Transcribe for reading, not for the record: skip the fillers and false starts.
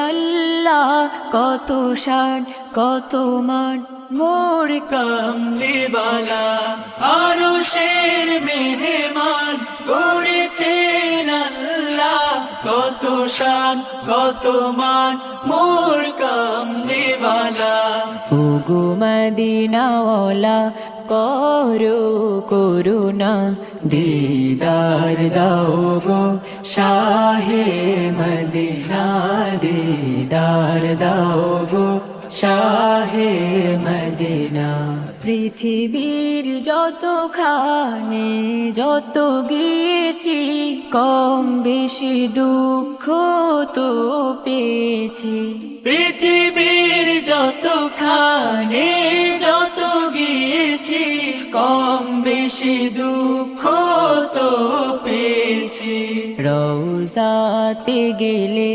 আল্লাহ কত শান কত মান মোর কামলিওয়ালা আরশের মেহমান করেছেন আল্লাহ কত শান কত মান মোর কামলিওয়ালা ওগো মদিনাওয়ালা করো করুণা দিদার দাও গো শাহে মদিনা দিদার দাও গো শাহে মদিনা পৃথিবীর যতখানে যত গিয়েছি কম বেশি দুঃখ তো পেয়েছি পৃথিবীর যতখানে যত গিয়েছি কম বেশি দুঃখ তো পেয়েছি রওজাতে গেলে